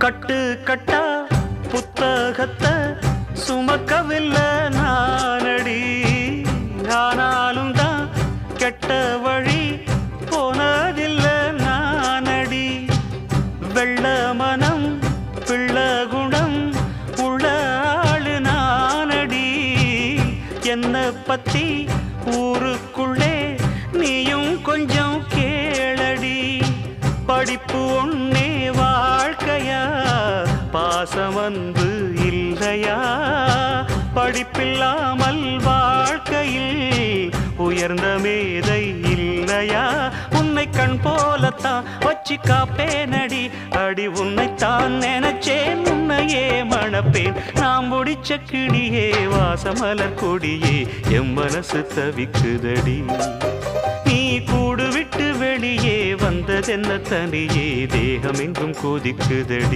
கட்டு கட்டா புத்தகத்தை சுமக்கவில்லை நானடி. ஆனாலும் தான் கெட்ட வழி போனதில்லை நானடி. வெள்ள மனம் பிள்ள குணம் உள்ள ஆளு நானடி. என்ன பத்தி ஊருக்குள்ளே நீயும் கொஞ்சம் கேளடி. படிப்பு ஒன்னே வாழ்க்கையா, பாசம் வந்து இல்லையா? படிப்பில்லாமல் வாழ்க்கையில் உயர்ந்த மேதை இல்லையா? உன்னை கண் போலத்தான் வச்சு காப்பேனடி. அடி உன்னைத்தான் நினைச்சேன், உன்னையே மணப்பேன். நாம் முடிச்ச கிளியே வாசமலர் கொடியே எம் மனசு தவிக்குதடி. நீ கூடு விட்டு வெளியே வந்ததென்ன தனியே தேகம் எங்கும் கொதிக்குதடி.